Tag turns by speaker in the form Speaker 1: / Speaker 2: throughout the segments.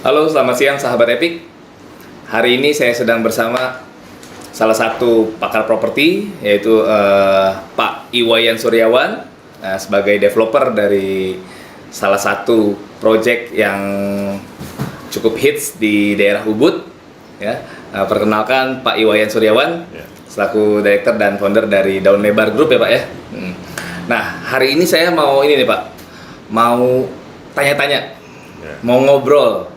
Speaker 1: Halo, selamat siang sahabat Epic. Hari ini saya sedang bersama salah satu pakar properti, yaitu Pak Iwayan Suryawan, sebagai developer dari salah satu project yang cukup hits di daerah Ubud. Ya, perkenalkan Pak Iwayan Suryawan, selaku direktur dan founder dari Daun Lebar Group ya Pak ya. Nah, hari ini saya mau ini nih Pak, mau tanya-tanya, mau ngobrol.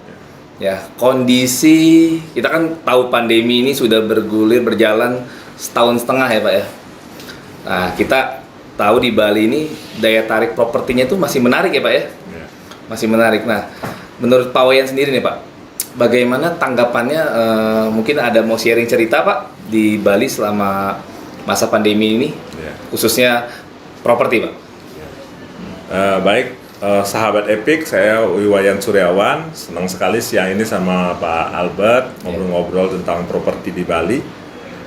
Speaker 1: Ya, kondisi kita kan tahu pandemi ini sudah berjalan setahun setengah ya Pak ya. Nah, kita tahu di Bali ini daya tarik propertinya itu masih menarik ya Pak ya. Masih menarik. Nah, menurut Pak Wayan sendiri nih Pak, bagaimana tanggapannya, mungkin ada mau sharing cerita Pak di Bali selama masa pandemi ini, khususnya properti Pak.
Speaker 2: Baik. Sahabat Epic, saya Iwayan Suryawan. Senang sekali siang ini sama Pak Albert ngobrol-ngobrol tentang properti di Bali.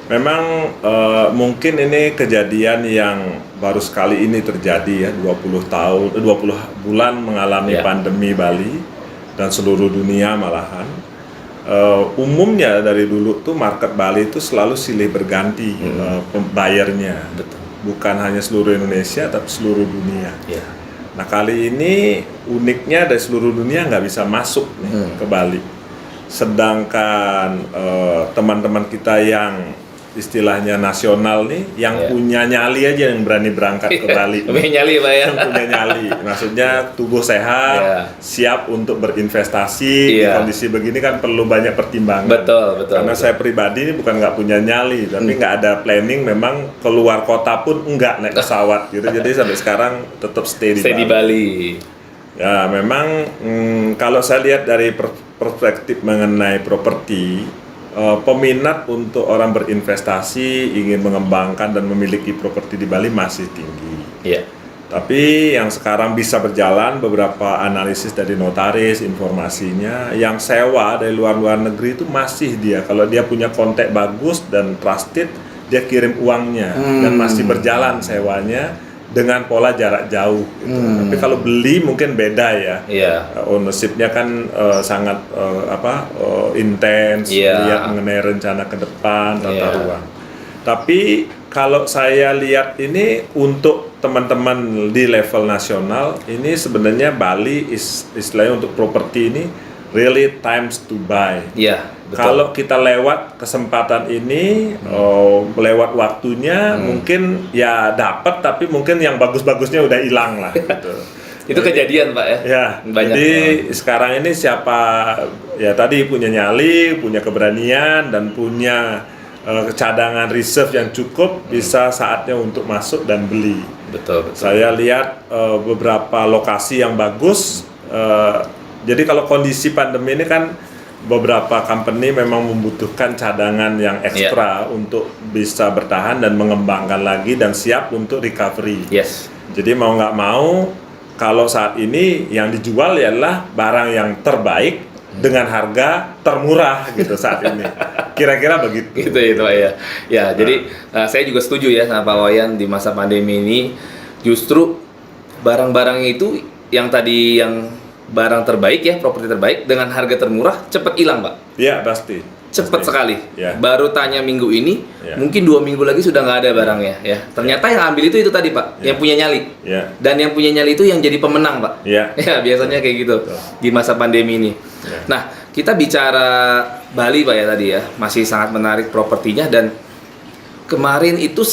Speaker 2: Memang mungkin ini kejadian yang baru sekali ini terjadi ya, 20 bulan mengalami pandemi Bali dan seluruh dunia malahan. Umumnya dari dulu tuh market Bali itu selalu silih berganti pembayarnya. Bukan hanya seluruh Indonesia tapi seluruh dunia. Nah, kali ini uniknya dari seluruh dunia nggak bisa masuk nih ke Bali. Sedangkan teman-teman kita yang istilahnya nasional nih, yang punya nyali aja yang berani berangkat ke Bali.
Speaker 1: Punya nyali Pak ya.
Speaker 2: Yang punya nyali, maksudnya tubuh sehat, siap untuk berinvestasi. Di kondisi begini kan perlu banyak pertimbangan.
Speaker 1: Betul.
Speaker 2: Karena saya pribadi ini bukan nggak punya nyali, tapi nggak ada planning, memang keluar kota pun nggak naik pesawat gitu. Jadi sampai sekarang tetap stay di Bali. Ya, memang kalau saya lihat dari perspektif mengenai properti, peminat untuk orang berinvestasi, ingin mengembangkan dan memiliki properti di Bali masih tinggi. Tapi yang sekarang bisa berjalan, beberapa analisis dari notaris, informasinya yang sewa dari luar negeri itu masih dia, kalau dia punya kontak bagus dan trusted, dia kirim uangnya dan masih berjalan sewanya dengan pola jarak jauh gitu. Tapi kalau beli mungkin beda ya. Ownership-nya kan sangat intens, lihat mengenai rencana ke depan, tata ruang. Tapi kalau saya lihat ini untuk teman-teman di level nasional, ini sebenarnya Bali istilahnya untuk properti ini really times to buy. Kalau kita lewat kesempatan ini, lewat waktunya, mungkin ya dapat, tapi mungkin yang bagus-bagusnya udah hilang lah gitu.
Speaker 1: Itu kejadian Pak ya.
Speaker 2: Banyak. Jadi sekarang ini siapa ya tadi punya nyali, punya keberanian dan punya cadangan reserve yang cukup, bisa saatnya untuk masuk dan beli.
Speaker 1: Betul.
Speaker 2: Saya lihat beberapa lokasi yang bagus. Jadi kalau kondisi pandemi ini kan beberapa company memang membutuhkan cadangan yang ekstra untuk bisa bertahan dan mengembangkan lagi dan siap untuk recovery. Jadi mau nggak mau, kalau saat ini yang dijual adalah barang yang terbaik dengan harga termurah gitu saat ini. Kira-kira begitu.
Speaker 1: Gitu Pak ya. Jadi saya juga setuju ya sama Pak Wayan, di masa pandemi ini justru barang-barang itu yang tadi yang barang terbaik ya, properti terbaik dengan harga termurah cepat hilang Pak.
Speaker 2: Pasti.
Speaker 1: Cepat sekali. Baru tanya minggu ini, mungkin 2 minggu lagi sudah nggak ada barangnya ya. Ternyata yang ambil itu tadi Pak, yang punya nyali. Dan yang punya nyali itu yang jadi pemenang Pak. Biasanya kayak gitu di masa pandemi ini. Nah, kita bicara Bali Pak ya tadi ya, masih sangat menarik propertinya, dan kemarin itu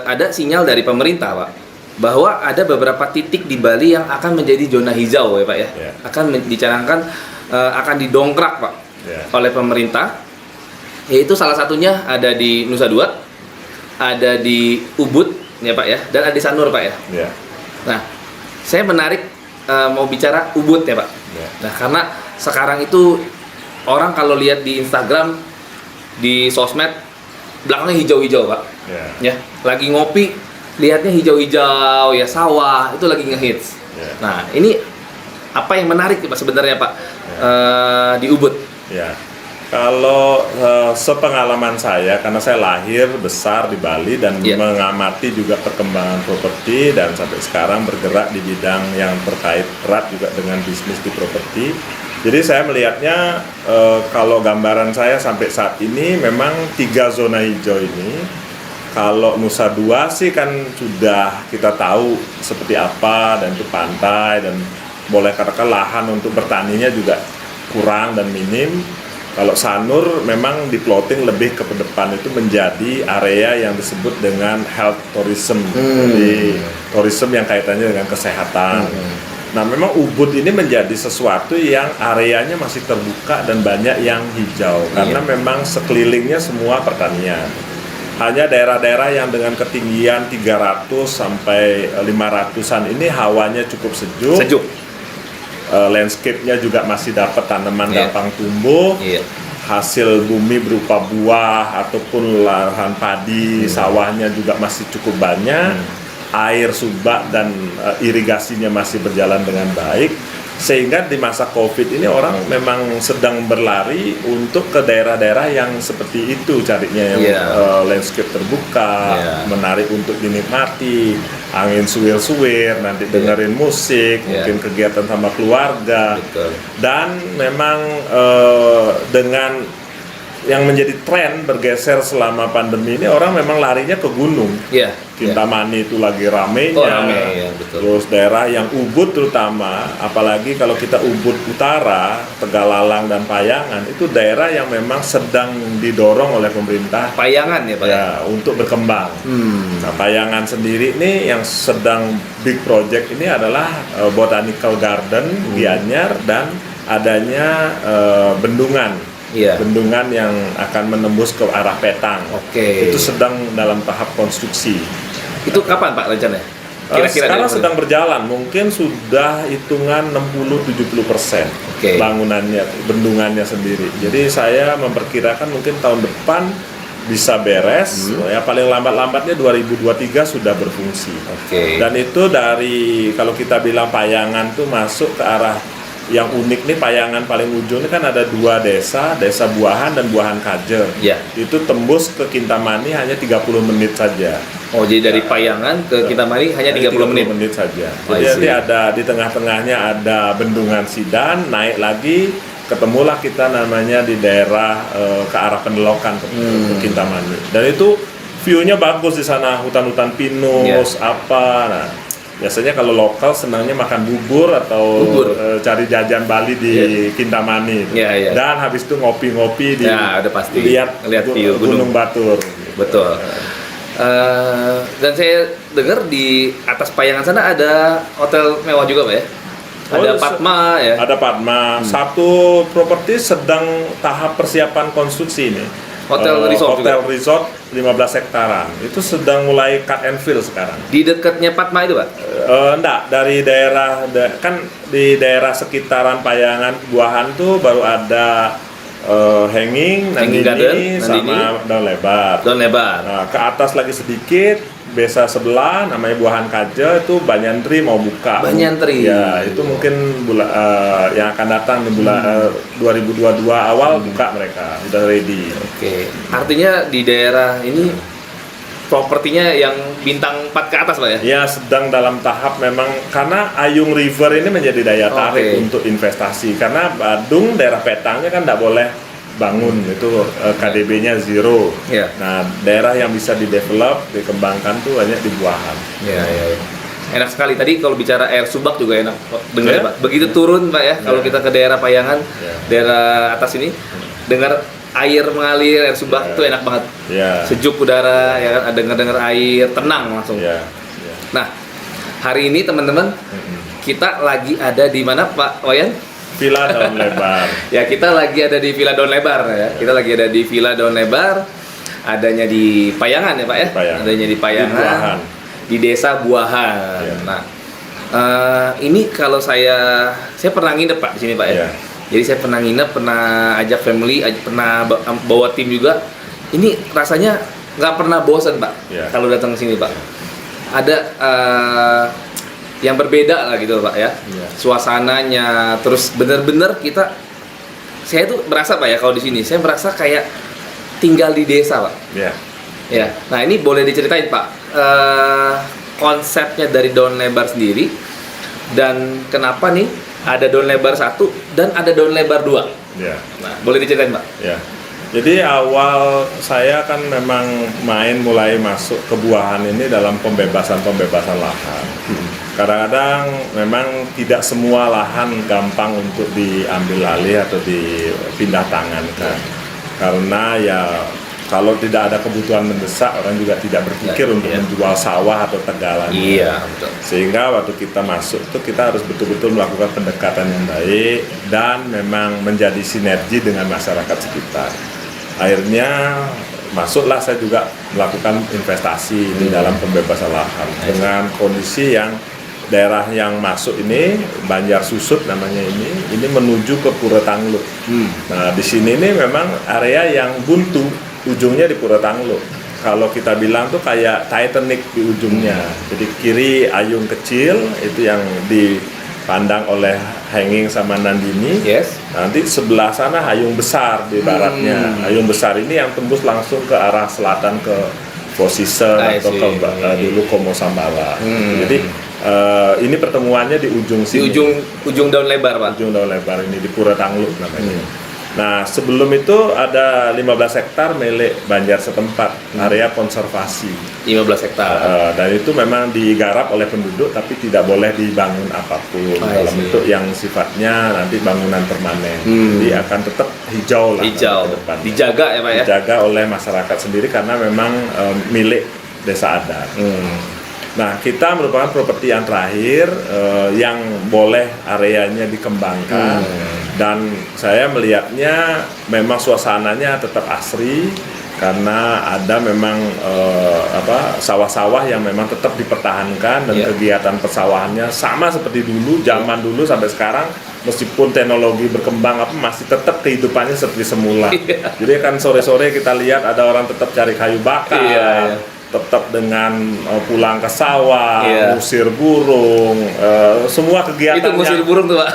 Speaker 1: ada sinyal dari pemerintah Pak, bahwa ada beberapa titik di Bali yang akan menjadi zona hijau ya Pak ya. Akan dicanangkan akan didongkrak Pak oleh pemerintah. Yaitu salah satunya ada di Nusa Dua, ada di Ubud ya Pak ya, dan ada di Sanur Pak ya. Nah, saya menarik mau bicara Ubud ya Pak. Nah, karena sekarang itu orang kalau lihat di Instagram, di sosmed, belakangnya hijau-hijau Pak. Lagi ngopi, lihatnya hijau-hijau ya, sawah itu lagi ngehits. Nah, ini apa yang menarik Pak sebenarnya Pak di Ubud?
Speaker 2: Kalau sepengalaman saya, karena saya lahir besar di Bali dan mengamati juga perkembangan properti, dan sampai sekarang bergerak di bidang yang terkait erat juga dengan bisnis di properti. Jadi saya melihatnya kalau gambaran saya sampai saat ini memang 3 zona hijau ini, kalau Nusa Dua sih kan sudah kita tahu seperti apa, dan itu pantai, dan boleh katakan lahan untuk bertaninya juga kurang dan minim. Kalau Sanur memang diploting lebih ke depan itu menjadi area yang disebut dengan health tourism, jadi tourism yang kaitannya dengan kesehatan. Nah, memang Ubud ini menjadi sesuatu yang areanya masih terbuka dan banyak yang hijau, karena memang sekelilingnya semua pertanian. Hanya daerah-daerah yang dengan ketinggian 300 sampai 500-an ini hawanya cukup sejuk. Landscape-nya juga masih dapat tanaman gampang tumbuh. Hasil bumi berupa buah ataupun lahan padi, sawahnya juga masih cukup banyak. Air subak dan irigasinya masih berjalan dengan baik, sehingga di masa COVID ini orang memang sedang berlari untuk ke daerah-daerah yang seperti itu carinya, yang landscape terbuka, menarik untuk dinikmati, angin suwir-suwir, nanti dengerin musik, mungkin kegiatan sama keluarga. Dan memang dengan yang menjadi tren bergeser selama pandemi ini, orang memang larinya ke gunung. Kintamani itu lagi ramenya. Terus daerah yang Ubud terutama, apalagi kalau kita Ubud Utara, Tegalalang dan Payangan, itu daerah yang memang sedang didorong oleh pemerintah.
Speaker 1: Payangan ya Pak?
Speaker 2: Ya, untuk berkembang. Nah, Payangan sendiri ini yang sedang big project ini adalah Botanical Garden Gianyar dan adanya bendungan. Bendungan yang akan menembus ke arah Petang. Itu sedang dalam tahap konstruksi.
Speaker 1: Itu kapan Pak rencananya? Kira-kira
Speaker 2: sekarang sedang berjalan, mungkin sudah hitungan 60-70% bangunannya, bendungannya sendiri. Jadi saya memperkirakan mungkin tahun depan bisa beres, ya paling lambat-lambatnya 2023 sudah berfungsi. Dan itu dari, kalau kita bilang Payangan tuh masuk ke arah yang unik nih, Payangan paling ujung ini kan ada 2 desa, Desa Buahan dan Buahan Kajer. Itu tembus ke Kintamani hanya 30 menit saja.
Speaker 1: Oh, jadi dari Payangan ke Kintamani hanya 30 menit
Speaker 2: saja. Jadi ada di tengah-tengahnya ada Bendungan Sidan, naik lagi ketemulah kita namanya di daerah ke arah Pendelokan ke Kintamani. Dan itu view-nya bagus di sana, hutan-hutan pinus apa. Nah, biasanya kalau lokal senangnya makan bubur atau cari jajan Bali di Kintamani. Dan habis itu ngopi-ngopi di
Speaker 1: udah pasti
Speaker 2: lihat view Gunung Batur.
Speaker 1: Betul. Dan saya dengar di atas Payangan sana ada hotel mewah juga Pak ya? Ada Padma ya? Ada
Speaker 2: Padma. Satu properti sedang tahap persiapan konstruksi ini.
Speaker 1: Hotel
Speaker 2: resort 15 hektaran. Itu sedang mulai cut and fill sekarang.
Speaker 1: Di dekatnya Padma itu Pak?
Speaker 2: Enggak, dari daerah kan di daerah sekitaran Payangan Buahan tuh baru ada Hanging, Nandini sama Daun Lebar. Nah, ke atas lagi sedikit, desa sebelah namanya Buahan Kaje, itu Banyantri mau buka.
Speaker 1: Banyantri.
Speaker 2: Ya, itu mungkin yang akan datang di bulan 2022 awal buka mereka, sudah ready.
Speaker 1: Artinya di daerah ini propertinya yang bintang 4 ke atas Pak ya?
Speaker 2: Ya, sedang dalam tahap memang, karena Ayung River ini menjadi daya tarik untuk investasi, karena Badung daerah Petangnya kan tidak boleh bangun, itu KDB-nya zero. Nah, daerah yang bisa didevelop, dikembangkan tuh banyak di Buahan.
Speaker 1: Enak sekali. Tadi kalau bicara air subak juga enak dengar Pak. Begitu turun Pak ya, kalau kita ke daerah Payangan, daerah atas ini, dengar air mengalir, air subak itu enak banget. Sejuk udara, ya kan, dengar air, tenang langsung. Nah, hari ini teman-teman, kita lagi ada di mana Pak Wayan?
Speaker 2: Villa Daun Lebar.
Speaker 1: Ya, kita lagi ada di Villa Daun Lebar ya. Kita lagi ada di Villa Daun Lebar. Adanya di Payangan ya Pak ya? Adanya di Payangan. Di Desa Buahan. Nah, ini kalau saya pernah nginep Pak di sini Pak ya. Jadi saya pernah nginep, pernah ajak family, pernah bawa tim juga. Ini rasanya nggak pernah bosan Pak kalau datang ke sini Pak. Ada yang berbeda lah gitu Pak ya. Suasananya, terus bener-bener saya tuh berasa Pak ya kalau di sini, saya merasa kayak tinggal di desa Pak. Nah, ini boleh diceritain Pak, konsepnya dari Daun Lebar sendiri. Dan kenapa nih ada daun lebar 1 dan ada daun lebar 2?
Speaker 2: Ya.
Speaker 1: Nah, boleh diceritain, Pak?
Speaker 2: Ya. Jadi awal saya kan memang mulai masuk ke buahan ini dalam pembebasan lahan. Kadang-kadang memang tidak semua lahan gampang untuk diambil alih atau dipindah tangankan. Karena ya kalau tidak ada kebutuhan mendesak, orang juga tidak berpikir untuk menjual sawah atau tegalan.
Speaker 1: Iya, betul.
Speaker 2: Sehingga waktu kita masuk itu kita harus betul-betul melakukan pendekatan yang baik dan memang menjadi sinergi dengan masyarakat sekitar. Akhirnya masuklah saya juga melakukan investasi di dalam pembebasan lahan dengan kondisi yang daerah yang masuk ini Banjar Susut namanya ini menuju ke Pura Tangluh. Nah di sini ini memang area yang buntu, ujungnya di Pura Tangluh. Kalau kita bilang tuh kayak Titanic di ujungnya. Jadi kiri Ayung kecil itu yang dipandang oleh Henging sama Nandini.
Speaker 1: Yes.
Speaker 2: Nanti sebelah sana Hayung Besar di baratnya. Hayung Besar ini yang tembus langsung ke arah selatan ke Posise atau ke dulu Komo Sambala. Jadi ini pertemuannya di ujung sini.
Speaker 1: Di ujung daun lebar, Pak.
Speaker 2: Ujung daun lebar ini di Pura Tangluh namanya. Nah, sebelum itu ada 15 hektar milik Banjar setempat, area konservasi.
Speaker 1: 15 hektar.
Speaker 2: Dan itu memang digarap oleh penduduk, tapi tidak boleh dibangun apapun dalam bentuk yang sifatnya nanti bangunan permanen. Jadi akan tetap hijau lah.
Speaker 1: Hijau. Dijaga ya, Pak ya?
Speaker 2: Dijaga oleh masyarakat sendiri karena memang milik desa adat. Nah, kita merupakan properti yang terakhir yang boleh areanya dikembangkan. Dan saya melihatnya memang suasananya tetap asri karena ada memang sawah-sawah yang memang tetap dipertahankan dan kegiatan persawahannya sama seperti dulu, zaman dulu sampai sekarang, meskipun teknologi berkembang masih tetap kehidupannya seperti semula. Jadi kan sore-sore kita lihat ada orang tetap cari kayu bakar, tetap dengan pulang ke sawah, ngusir burung, semua kegiatan
Speaker 1: itu ngusir burung tuh, Pak.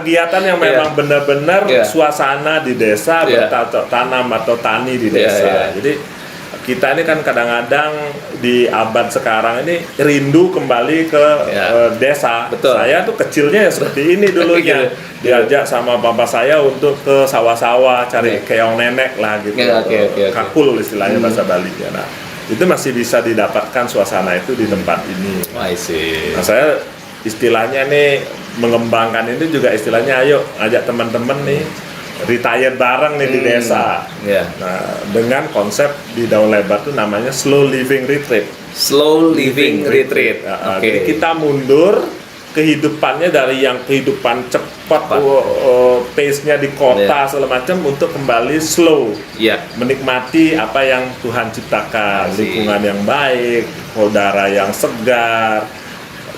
Speaker 2: Kegiatan yang memang benar-benar suasana di desa, bertanam atau tani di desa. Jadi kita ini kan kadang-kadang di abad sekarang ini rindu kembali ke desa.
Speaker 1: Betul.
Speaker 2: Saya tuh kecilnya seperti ini dulunya. Diajak sama bapak saya untuk ke sawah-sawah cari keong nenek lah gitu. Kakul istilahnya bahasa Bali-nya. Nah, itu masih bisa didapatkan suasana itu di tempat ini. Nah, saya istilahnya nih mengembangkan itu juga istilahnya ayo ajak teman-teman nih retire bareng nih di desa. Nah, dengan konsep di daun lebar itu namanya slow living retreat.
Speaker 1: Slow living retreat.
Speaker 2: Jadi kita mundur kehidupannya dari yang kehidupan cepat, pace-nya di kota segala macam untuk kembali slow, menikmati apa yang Tuhan ciptakan, lingkungan yang baik, udara yang segar,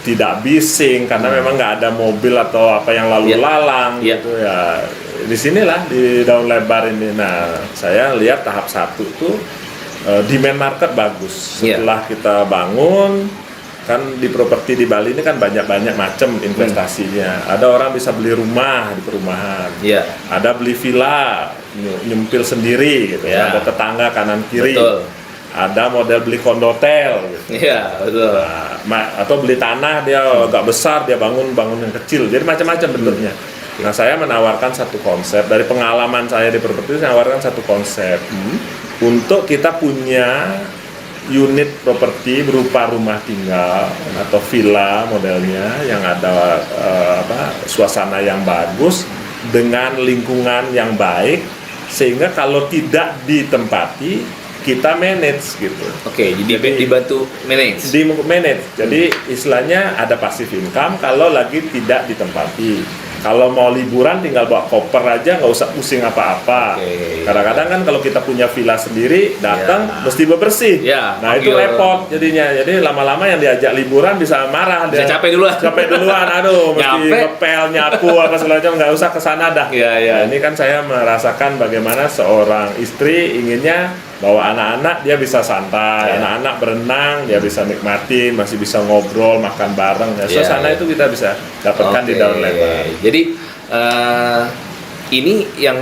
Speaker 2: tidak bising karena memang nggak ada mobil atau apa yang lalu lalang gitu ya. Di sinilah di daun lebar ini. Nah, saya lihat tahap 1 tuh demand market bagus. Setelah kita bangun, kan di properti di Bali ini kan banyak macam investasinya. Ada orang bisa beli rumah di perumahan, ada beli villa nyempil sendiri gitu, ada tetangga kanan kiri, ada model beli kondotel gitu.
Speaker 1: Betul.
Speaker 2: Nah, atau beli tanah dia agak besar, dia bangun yang kecil, jadi macam-macam bentuknya. Nah, saya menawarkan satu konsep dari pengalaman saya di properti, saya menawarkan satu konsep untuk kita punya unit properti berupa rumah tinggal atau villa modelnya yang ada suasana yang bagus dengan lingkungan yang baik, sehingga kalau tidak ditempati kita manage gitu.
Speaker 1: Jadi dibantu manage.
Speaker 2: Jadi istilahnya ada passive income kalau lagi tidak ditempati. Kalau mau liburan tinggal bawa koper aja, nggak usah pusing apa-apa. Kadang-kadang kan kalau kita punya villa sendiri, datang mesti bebersih. Nah itu repot jadinya. Jadi lama-lama yang diajak liburan bisa marah.
Speaker 1: Bisa capek duluan.
Speaker 2: Aduh, mesti ngepel, nyapu apa segala macam, nggak usah kesana dah. Nah, ini kan saya merasakan bagaimana seorang istri inginnya bawa anak-anak dia bisa santai, anak-anak berenang dia bisa nikmati, masih bisa ngobrol, makan bareng. Suasana itu kita bisa dapatkan di daun lebar.
Speaker 1: Jadi ini yang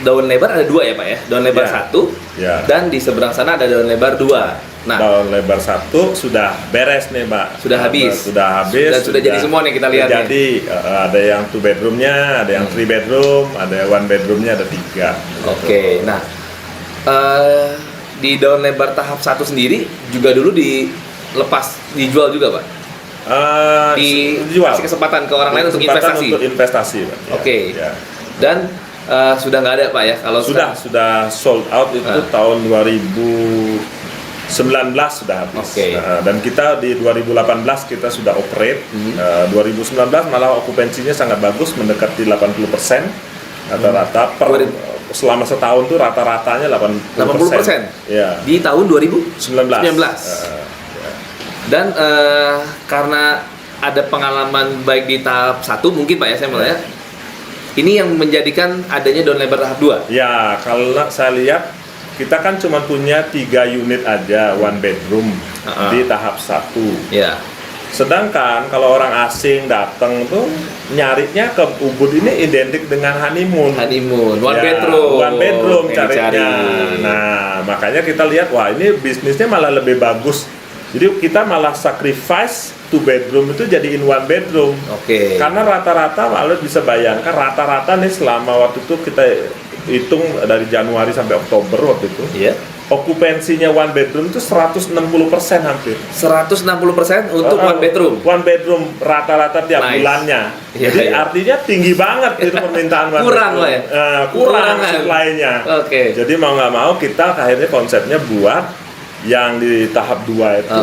Speaker 1: daun lebar ada 2 ya, Pak ya? Daun lebar 1 dan di seberang sana ada daun lebar 2. Nah,
Speaker 2: daun lebar 1 sudah beres nih, Pak.
Speaker 1: Sudah habis. Dan sudah jadi semua nih kita lihat.
Speaker 2: Jadi ada yang 2 bedroomnya, ada yang 3 bedroom, ada 1 bedroomnya, ada 3.
Speaker 1: Oke. Nah, di daun lebar tahap 1 sendiri juga dulu dijual juga, Pak?
Speaker 2: Dijual.
Speaker 1: Kasih kesempatan ke orang lain untuk investasi.
Speaker 2: Untuk investasi, Pak.
Speaker 1: Oke.
Speaker 2: Ya.
Speaker 1: Dan sudah nggak ada, Pak, ya? Kalau
Speaker 2: sudah sold out itu tahun 2019 sudah habis.
Speaker 1: Okay.
Speaker 2: Dan kita di 2018 kita sudah operate. 2019 malah okupansinya sangat bagus, mendekati 80%. Rata-rata selama setahun tuh rata-ratanya 80%.
Speaker 1: Ya. Di tahun 2019. Dan karena ada pengalaman baik di tahap 1 mungkin, Pak, ya, saya melihat ini yang menjadikan adanya daun lebar tahap 2.
Speaker 2: Ya, kalau saya lihat kita kan cuma punya 3 unit aja 1 bedroom di tahap 1.
Speaker 1: Ya.
Speaker 2: Sedangkan kalau orang asing datang tuh nyarinya ke Ubud ini identik dengan honeymoon.
Speaker 1: One bedroom.
Speaker 2: 1 bedroom carinya. Nah, makanya kita lihat wah ini bisnisnya malah lebih bagus. Jadi kita malah sacrifice 2 bedroom itu jadiin 1 bedroom.
Speaker 1: Oke.
Speaker 2: Karena rata-rata malah bisa bayangkan rata-rata nih selama waktu itu kita hitung dari Januari sampai Oktober waktu itu.
Speaker 1: Iya.
Speaker 2: Okupansinya 1 bedroom itu 160% hampir.
Speaker 1: 160% untuk 1 bedroom.
Speaker 2: 1 bedroom rata-rata tiap bulannya. Jadi artinya tinggi banget itu permintaan 1
Speaker 1: kurang
Speaker 2: bedroom.
Speaker 1: lah ya.
Speaker 2: Kurang supply-nya.
Speaker 1: Oke.
Speaker 2: Jadi mau nggak mau kita akhirnya konsepnya buat yang di tahap 2 itu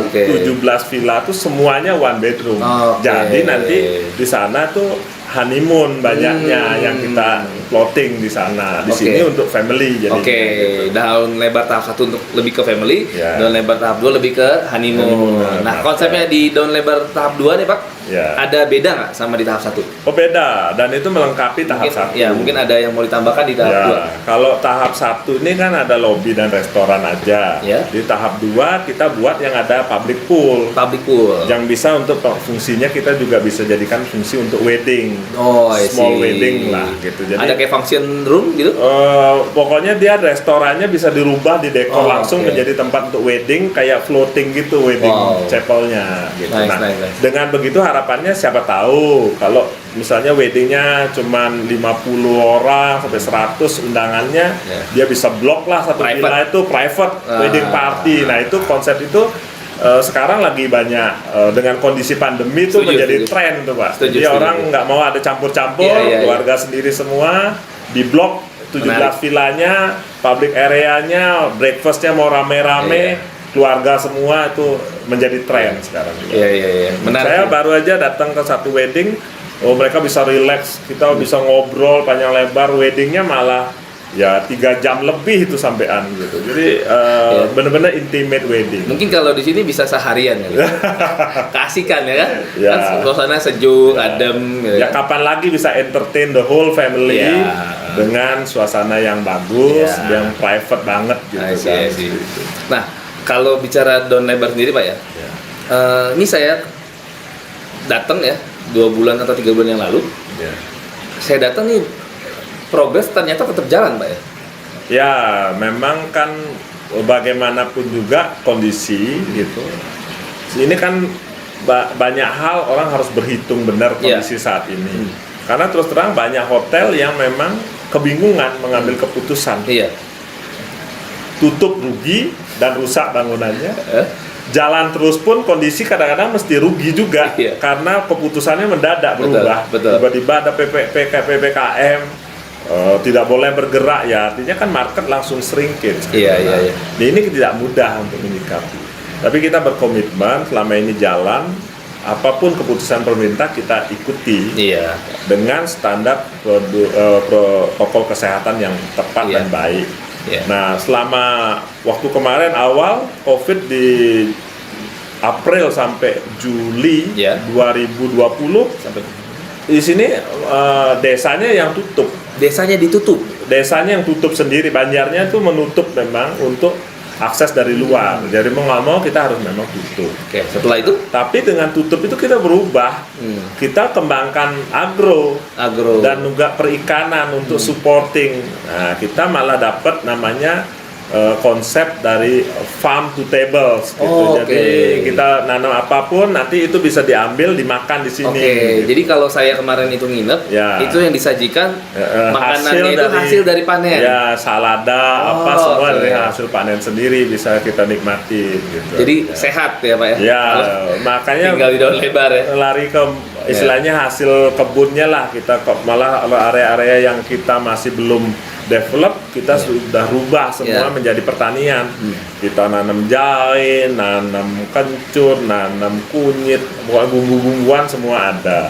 Speaker 2: 17 villa itu semuanya 1 bedroom. Jadi nanti di sana tuh honeymoon banyaknya yang kita plotting di sana. Di sini untuk family jadi.
Speaker 1: Gitu. Daun lebar tahap 1 untuk lebih ke family, daun lebar tahap 2 lebih ke honeymoon. Nah, konsepnya di daun lebar tahap 2 nih, Pak. Ada beda nggak sama di tahap 1?
Speaker 2: Oh, beda, dan itu melengkapi tahap 1.
Speaker 1: Ya, mungkin ada yang mau ditambahkan di tahap 2.
Speaker 2: Kalau tahap 1 ini kan ada lobby dan restoran aja. Di tahap 2 kita buat yang ada public pool. Yang bisa untuk fungsinya kita juga bisa jadikan fungsi untuk wedding. Small wedding lah gitu. Jadi
Speaker 1: ada kayak function room gitu?
Speaker 2: Pokoknya dia restorannya bisa dirubah di dekor langsung menjadi tempat untuk wedding, kayak floating gitu wedding chapelnya gitu. Nice. Dengan begitu harapannya siapa tahu kalau misalnya weddingnya cuman 50 orang sampai 100 undangannya, dia bisa blok lah satu villa itu private wedding party. Nah, itu konsep itu sekarang lagi banyak dengan kondisi pandemi itu menjadi tren tuh, Pak. Jadi orang nggak mau ada campur-campur, keluarga sendiri semua di blok 17 villanya, public areanya, breakfastnya mau rame-rame, keluarga semua itu menjadi tren sekarang. Saya baru aja datang ke satu wedding, mereka bisa relax, kita bisa ngobrol panjang lebar, weddingnya malah ya 3 jam lebih itu sampean gitu. Jadi benar-benar intimate wedding.
Speaker 1: Mungkin kalau di sini bisa seharian ya. Kasihkan ya kan? Kan suasana sejuk, adem gitu.
Speaker 2: Ya kapan lagi bisa entertain the whole family dengan suasana yang bagus, yang private banget gitu kan.
Speaker 1: Nah, kalau bicara daun lebar sendiri, Pak ya. Ini saya datang ya 2 bulan atau 3 bulan yang lalu. Saya datang nih, progres ternyata tetap jalan, Pak ya?
Speaker 2: Ya, memang kan bagaimanapun juga kondisi gitu. Ini kan banyak hal orang harus berhitung benar kondisi saat ini. Karena terus terang banyak hotel yang memang kebingungan mengambil keputusan. Tutup rugi dan rusak bangunannya. Jalan terus pun kondisi kadang-kadang mesti rugi juga karena keputusannya mendadak berubah. Tiba-tiba ada PPKM. Tidak boleh bergerak ya, artinya kan market langsung shrinkage. Nah, ini tidak mudah untuk menyikapi. Tapi kita berkomitmen selama ini jalan, apapun keputusan pemerintah kita ikuti dengan standar protokol kesehatan yang tepat dan baik. Nah, selama waktu kemarin awal COVID di April sampai Juli 2020 di sini desanya yang tutup.
Speaker 1: Desanya ditutup?
Speaker 2: Desanya yang tutup sendiri, Banjarnya itu menutup memang untuk akses dari luar. Jadi mau nggak mau kita harus memang tutup.
Speaker 1: Setelah itu?
Speaker 2: Tapi dengan tutup itu kita berubah. Kita kembangkan agro dan juga perikanan untuk supporting. Nah, kita malah dapat namanya konsep dari farm to tables gitu. Jadi kita nanam apapun nanti itu bisa diambil dimakan di sini.
Speaker 1: Gitu. Jadi kalau saya kemarin itu nginep, itu yang disajikan makanannya itu hasil dari panen.
Speaker 2: Ya, salada apa semua dari hasil panen sendiri bisa kita nikmati gitu.
Speaker 1: Jadi sehat ya, Pak ya.
Speaker 2: Ya, makanya
Speaker 1: tinggal di daun lebar ya.
Speaker 2: Lari ke istilahnya hasil kebunnya lah kita malah area-area yang kita masih belum develop kita sudah rubah semua menjadi pertanian. Kita nanam jahe, nanam kencur, nanam kunyit, bumbu-bumbuan semua ada.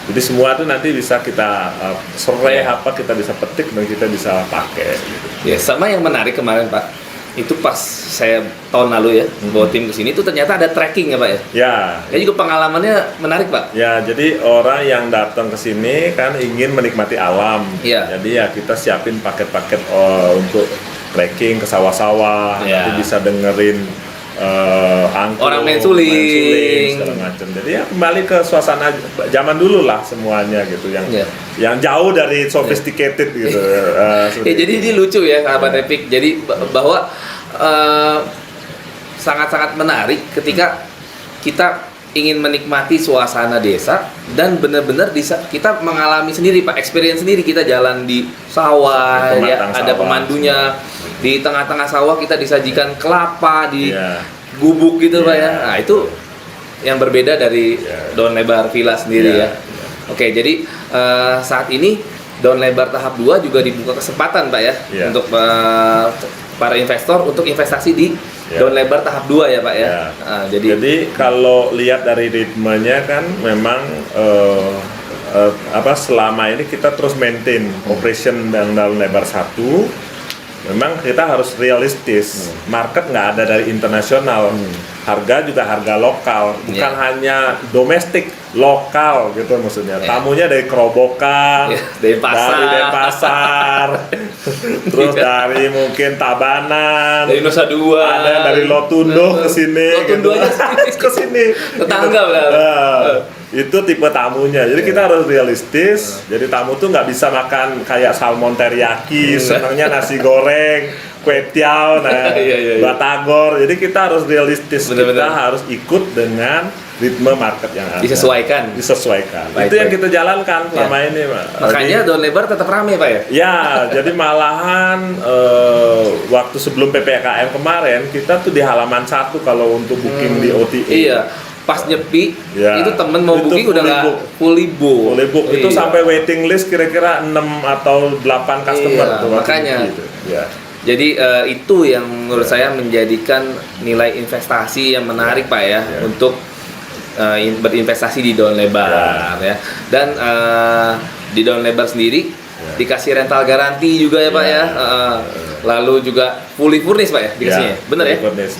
Speaker 2: Jadi semua itu nanti bisa kita serai kita bisa petik dan kita bisa pakai. Gitu.
Speaker 1: Ya, sama yang menarik kemarin Pak. Itu pas saya tahun lalu ya bawa tim ke sini itu ternyata ada trekking ya Pak ya.
Speaker 2: Ya.
Speaker 1: Jadi juga pengalamannya menarik Pak.
Speaker 2: Ya, jadi orang yang datang ke sini kan ingin menikmati alam.
Speaker 1: Ya.
Speaker 2: Jadi ya kita siapin paket-paket untuk trekking ke sawah-sawah. Nanti bisa dengerin angklung,
Speaker 1: orang main suling
Speaker 2: segala macam. Jadi ya kembali ke suasana zaman dulu lah semuanya gitu yang jauh dari sophisticated gitu.
Speaker 1: Jadi ini lucu ya sahabat Epic. Jadi bahwa sangat-sangat menarik ketika kita ingin menikmati suasana desa dan benar-benar kita mengalami sendiri Pak, experience sendiri. Kita jalan di sawah ya, ada pemandunya. Di tengah-tengah sawah kita disajikan kelapa di gubuk gitu Pak ya. Nah, itu yang berbeda dari daun lebar villa sendiri ya. Oke, jadi saat ini daun lebar tahap 2 juga dibuka kesempatan Pak ya untuk para investor untuk investasi di daun lebar tahap 2 ya Pak ya. Nah,
Speaker 2: jadi kalau lihat dari ritmenya kan memang selama ini kita terus maintain operation daun lebar 1. Memang kita harus realistis, market nggak ada dari internasional, harga juga harga lokal, bukan hanya domestik, lokal gitu maksudnya. Tamunya dari Kerobokan,
Speaker 1: dari
Speaker 2: Denpasar, terus dari mungkin Tabanan,
Speaker 1: dari Nusa Dua,
Speaker 2: ada dari Lotundo ke sini, ke sini,
Speaker 1: tetangga
Speaker 2: itu tipe tamunya. Jadi kita harus realistis. Jadi tamu tuh nggak bisa makan kayak salmon teriyaki, senangnya nasi goreng, kue tiaw, batagor. Jadi kita harus realistis. Kita harus ikut dengan ritme market yang ada.
Speaker 1: Disesuaikan.
Speaker 2: Itu yang kita jalankan selama ini, Pak.
Speaker 1: Makanya daun lebar tetap ramai, Pak ya?
Speaker 2: Ya, jadi malahan waktu sebelum PPKM kemarin kita tuh di halaman 1 kalau untuk booking di OTA.
Speaker 1: Iya. Pas nyepi, itu temen mau booking udah nggak fully book.
Speaker 2: Itu sampai waiting list kira-kira 6 atau 8 customer.
Speaker 1: Makanya.
Speaker 2: Gitu.
Speaker 1: Jadi itu yang menurut saya menjadikan nilai investasi yang menarik Pak ya untuk berinvestasi di daun lebar ya. Dan di daun lebar sendiri dikasih rental garansi juga ya Pak ya. Lalu juga fully furnished Pak ya dikasihnya, bener ya?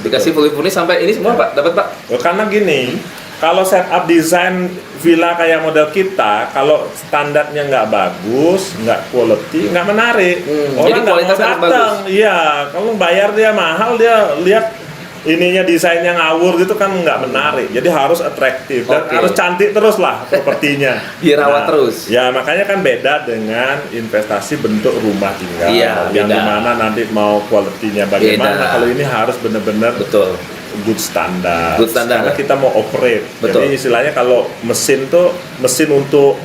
Speaker 1: Dikasih fully furnished sampai ini semua Pak, dapat Pak?
Speaker 2: Karena gini, kalau setup desain villa kayak model kita, kalau standarnya nggak bagus, nggak quality, nggak menarik. Orang nggak mau datang. Iya, kalau bayar dia mahal, dia lihat ininya desainnya ngawur gitu kan nggak menarik. Jadi harus atraktif dan harus cantik terus lah propertinya.
Speaker 1: Dirawat terus.
Speaker 2: Ya makanya kan beda dengan investasi bentuk rumah tinggal. Yang dimana nanti mau kualitinya bagaimana. Kalau ini harus benar-benar good standar. Karena kita mau operate. Jadi istilahnya kalau mesin tuh mesin untuk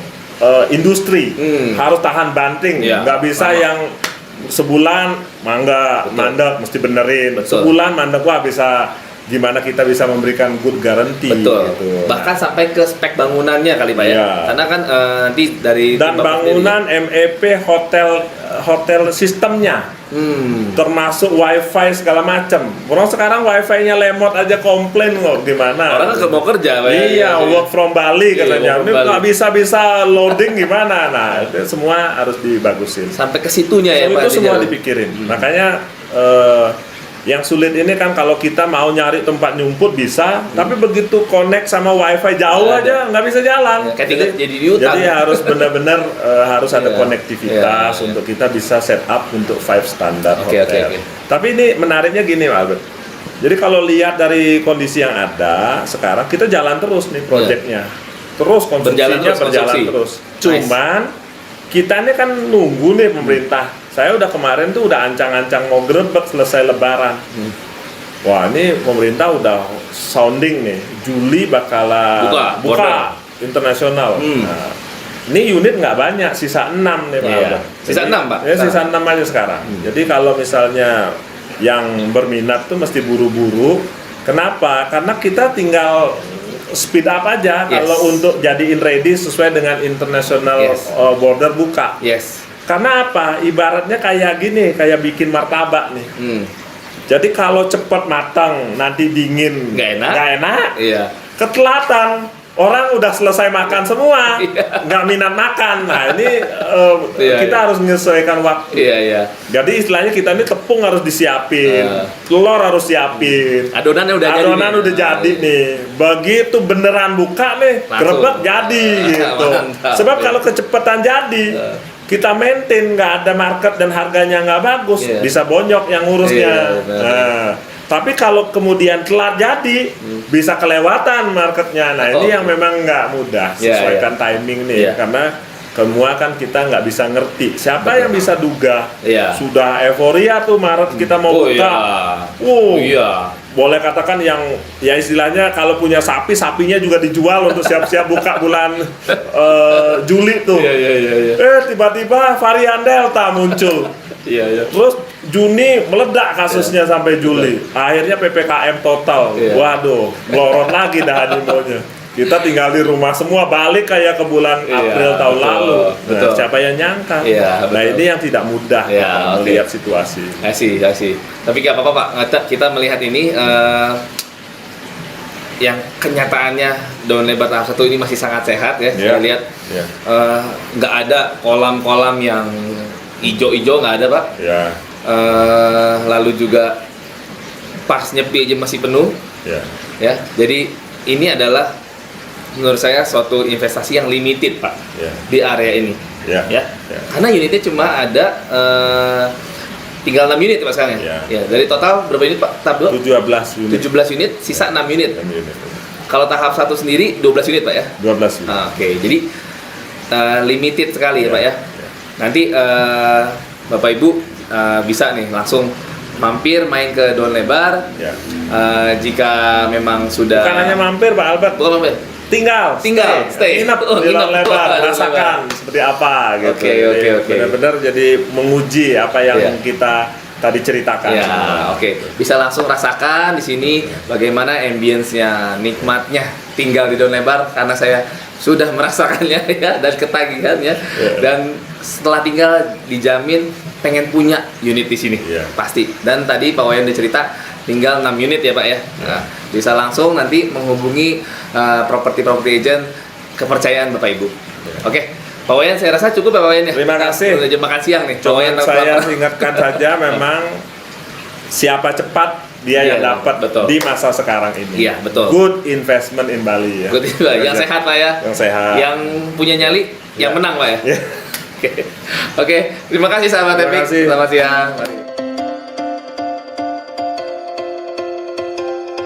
Speaker 2: industri harus tahan banting. Nggak bisa yang sebulan mandek mesti benerin. Sebulan mandek bisa gimana kita bisa memberikan good guarantee gitu.
Speaker 1: Bahkan sampai ke spek bangunannya kali Pak ya. Karena kan nanti dari
Speaker 2: dan bangunan MEP hotel sistemnya termasuk wifi segala macam. Orang sekarang wifi-nya lemot aja komplain kok gimana.
Speaker 1: Orang kan mau kerja Pak.
Speaker 2: Iya, work from Bali katanya. Ini nggak bisa loading gimana. Nah, itu semua harus dibagusin.
Speaker 1: Sampai ke situnya ya Pak.
Speaker 2: Itu semua dipikirin. Makanya yang sulit ini kan kalau kita mau nyari tempat nyumput bisa, tapi begitu connect sama wifi jauh aja nggak bisa jalan. Jadi harus benar-benar harus ada konektivitas untuk kita bisa set up untuk 5 standar hotel. Tapi ini menariknya gini Pak Albert. Jadi kalau lihat dari kondisi yang ada sekarang kita jalan terus nih proyeknya, terus konstruksinya berjalan terus. Cuman kita ini kan nunggu nih pemerintah Saya udah kemarin tuh udah ancang-ancang mau grebek selesai Lebaran. Wah, ini pemerintah udah sounding nih, Juli bakalan buka internasional. Nah, ini unit nggak banyak, sisa 6 nih Pak.
Speaker 1: Iya. Sisa 6 Pak?
Speaker 2: Ya, sisa 6 aja sekarang. Jadi kalau misalnya yang berminat tuh mesti buru-buru. Kenapa? Karena kita tinggal speed up aja kalau untuk jadiin ready sesuai dengan international border buka. Karena apa? Ibaratnya kayak gini, kayak bikin martabak nih. Jadi kalau cepat matang, nanti dingin, nggak enak. Ketelatan, orang udah selesai makan semua, nggak minat makan. Nah ini kita harus menyesuaikan waktu. Jadi istilahnya kita ini tepung harus disiapin, telur harus siapin, adonan udah jadi nih. Begitu beneran buka nih, grebek jadi gitu. Sebab kalau kecepatan jadi, kita maintain nggak ada market dan harganya nggak bagus, bisa bonyok yang ngurusnya. Tapi kalau kemudian telat jadi, bisa kelewatan marketnya. Nah ini yang memang nggak mudah, sesuaikan timing nih, karena semua kan kita nggak bisa ngerti. Siapa yang bisa duga? Sudah euforia tuh Maret kita mau buka. Boleh katakan yang ya istilahnya kalau punya sapi, sapinya juga dijual untuk siap-siap buka bulan Juli tuh. Tiba-tiba varian Delta muncul. Terus Juni meledak kasusnya sampai Juli. Akhirnya PPKM total. Waduh, melorot lagi dah animonya. Kita tinggal di rumah semua, balik kayak ke bulan April tahun lalu. Nah, siapa yang nyangka? Nah ini yang tidak mudah melihat situasi.
Speaker 1: Asih. Tapi gak apa-apa Pak, kita melihat ini yang kenyataannya daun lebar tahap 1 ini masih sangat sehat ya. Saya lihat nggak ada kolam-kolam yang ijo-ijo, nggak ada Pak. Lalu juga pas nyepi aja masih penuh. Ya, jadi ini adalah menurut saya suatu investasi yang limited Pak di area ini. Karena unitnya cuma ada tinggal 6 unit Pak sekarang ya. Dari total berapa unit Pak? Tahap 2? 17 unit, sisa 6 unit. Kalau tahap 1 sendiri 12 unit Pak ya?
Speaker 2: 12 unit.
Speaker 1: Oke, jadi limited sekali ya Pak ya. Nanti Bapak Ibu bisa nih langsung mampir main ke daun lebar. Jika memang sudah
Speaker 2: bukan hanya mampir Pak Albert.
Speaker 1: Bukan mampir.
Speaker 2: Tinggal stay. Nginep di daun lebar, rasakan seperti apa gitu.
Speaker 1: Oke.
Speaker 2: Benar-benar jadi menguji apa yang kita tadi ceritakan.
Speaker 1: Bisa langsung rasakan di sini bagaimana ambience-nya, nikmatnya tinggal di daun lebar, karena saya sudah merasakannya ya, dan ketagihannya. Dan setelah tinggal dijamin pengen punya unit di sini pasti. Dan tadi Pak Wayan udah cerita tinggal 6 unit ya Pak ya. Nah, bisa langsung nanti menghubungi property agent kepercayaan Bapak Ibu. Oke. Pak Wayan, saya rasa cukup ya Pak Wayan ya.
Speaker 2: Terima kasih.
Speaker 1: Udah jam makan siang nih.
Speaker 2: Saya ingatkan saja memang siapa cepat dia yang dapat di masa sekarang ini. Good investment in Bali ya.
Speaker 1: Good investment. Yang sehat Pak ya.
Speaker 2: Yang sehat.
Speaker 1: Yang punya nyali, yang menang Pak ya. Oke. Terima kasih sahabat Epic. Selamat siang. Mari.